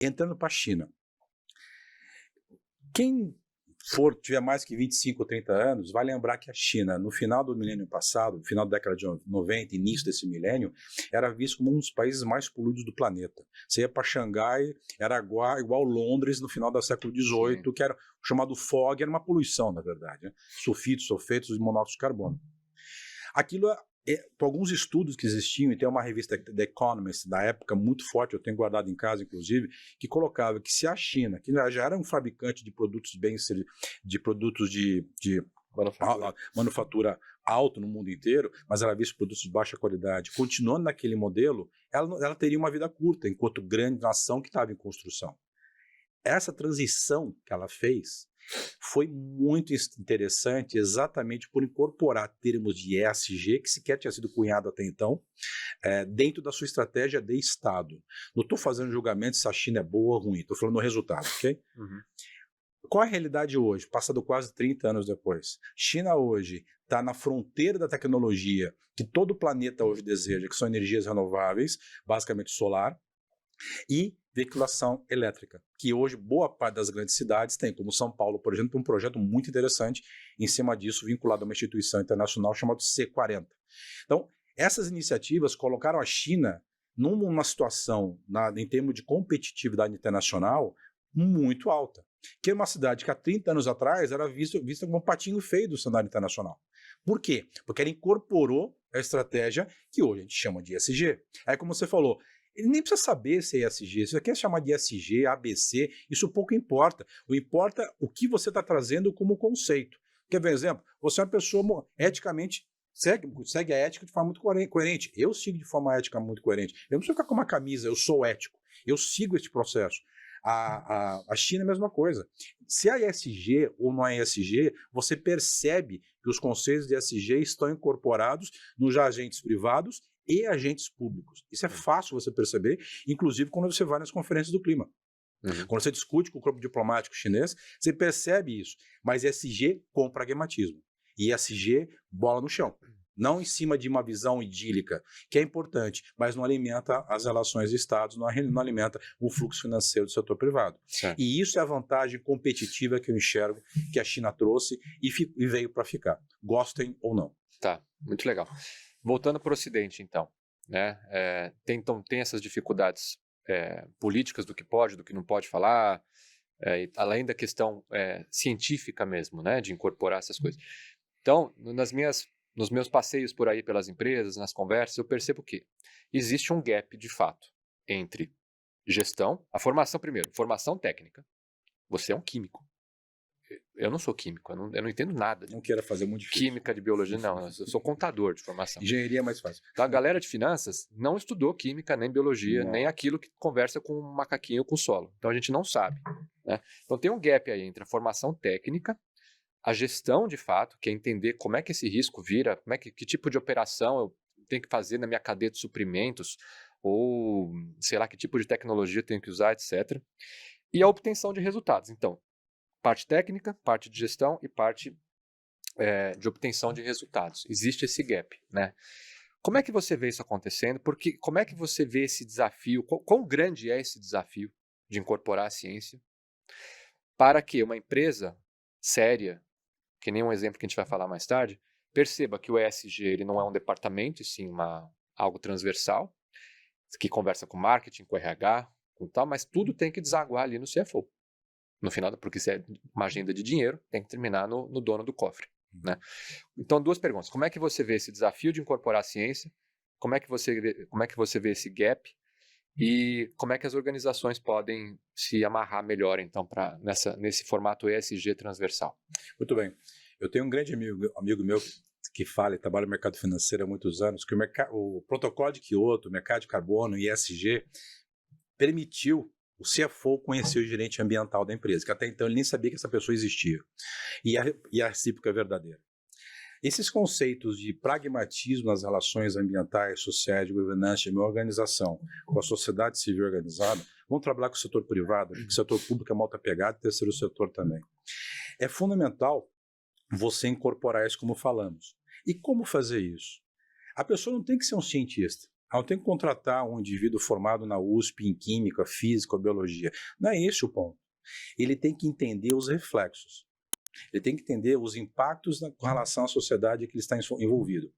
Entrando para a China. Quem tiver mais que 25 ou 30 anos, vai lembrar que a China, no final do milênio passado, no final da década de 90, início desse milênio, era visto como um dos países mais poluídos do planeta. Você ia para Xangai, era igual Londres no final do século XVIII, que era o chamado fog, era uma poluição, na verdade, né? Sulfitos, sulfetos e monóxido de carbono. Aquilo por alguns estudos que existiam, e tem uma revista The Economist, da época, muito forte, eu tenho guardado em casa, inclusive, que colocava que se a China, que já era um fabricante de produtos de produtos de manufatura alto no mundo inteiro, mas ela visse produtos de baixa qualidade, continuando naquele modelo, ela teria uma vida curta, enquanto grande nação que estava em construção. Essa transição que ela fez foi muito interessante exatamente por incorporar termos de ESG, que sequer tinha sido cunhado até então, dentro da sua estratégia de Estado. Não estou fazendo julgamento se a China é boa ou ruim, estou falando do resultado, ok? Uhum. Qual é a realidade hoje, passado quase 30 anos depois? China hoje está na fronteira da tecnologia que todo o planeta hoje deseja, que são energias renováveis, basicamente solar, e veiculação elétrica, que hoje boa parte das grandes cidades tem, como São Paulo, por exemplo, um projeto muito interessante em cima disso, vinculado a uma instituição internacional chamada C40. Então, essas iniciativas colocaram a China numa situação, em termos de competitividade internacional, muito alta, que é uma cidade que há 30 anos atrás era vista como um patinho feio do cenário internacional. Por quê? Porque ela incorporou a estratégia que hoje a gente chama de ESG. Aí, como você falou, ele nem precisa saber se é ESG, se você quer chamar de ESG, ABC, isso pouco importa. O importa o que você está trazendo como conceito. Quer ver um exemplo? Você é uma pessoa eticamente, segue a ética de forma muito coerente. Eu sigo de forma ética muito coerente. Eu não preciso ficar com uma camisa, eu sou ético. Eu sigo este processo. A China é a mesma coisa. Se é ESG ou não é ESG, você percebe que os conceitos de ESG estão incorporados nos agentes privados e agentes públicos. Isso é fácil você perceber, inclusive quando você vai nas conferências do clima. Uhum. Quando você discute com o corpo diplomático chinês, você percebe isso. Mas ESG com pragmatismo. E ESG, bola no chão. Não em cima de uma visão idílica, que é importante, mas não alimenta as relações de Estados, não alimenta o fluxo financeiro do setor privado. Certo. E isso é a vantagem competitiva que eu enxergo que a China trouxe e veio para ficar. Gostem ou não. Tá, muito legal. Voltando para o Ocidente, então, né? Tem essas dificuldades políticas do que pode, do que não pode falar, além da questão científica mesmo, né? De incorporar essas coisas. Então, nos meus passeios por aí pelas empresas, nas conversas, eu percebo que existe um gap, de fato, entre gestão, formação técnica. Você é um químico. Eu não sou químico, eu não entendo nada de Não queira fazer muito difícil. química, de biologia, não. Eu sou contador de formação. Engenharia é mais fácil. Então, a galera de finanças não estudou química, nem biologia, Não. nem aquilo que conversa com um macaquinho com solo. Então, a gente não sabe. Né? Então, tem um gap aí entre a formação técnica, a gestão, de fato, que é entender como é que esse risco vira, que tipo de operação eu tenho que fazer na minha cadeia de suprimentos, ou, sei lá, que tipo de tecnologia eu tenho que usar, etc. E a obtenção de resultados. Então, parte técnica, parte de gestão e parte de obtenção de resultados. Existe esse gap, né? Como é que você vê isso acontecendo? Porque como é que você vê esse desafio? Quão grande é esse desafio de incorporar a ciência para que uma empresa séria, que nem um exemplo que a gente vai falar mais tarde, perceba que o ESG ele não é um departamento, e sim algo transversal, que conversa com marketing, com RH, com tal, mas tudo tem que desaguar ali no CFO. No final, porque se é uma agenda de dinheiro, tem que terminar no dono do cofre. Né? Então, duas perguntas. Como é que você vê esse desafio de incorporar a ciência? Como é que você vê esse gap? E como é que as organizações podem se amarrar melhor, então, nesse formato ESG transversal? Muito bem. Eu tenho um grande amigo meu que fala e trabalha no mercado financeiro há muitos anos, que o protocolo de Kyoto, o mercado de carbono e ESG permitiu o CFO conhecer o gerente ambiental da empresa, que até então ele nem sabia que essa pessoa existia. E a recíproca é verdadeira. Esses conceitos de pragmatismo nas relações ambientais, sociais, de governança de uma organização com a sociedade civil organizada, vão trabalhar com o setor privado, que o setor público é mal pegado, e o terceiro setor também. É fundamental você incorporar isso como falamos. E como fazer isso? A pessoa não tem que ser um cientista. Eu tenho que contratar um indivíduo formado na USP em Química, Física ou Biologia. Não é esse o ponto. Ele tem que entender os reflexos. Ele tem que entender os impactos com relação à sociedade que ele está envolvido.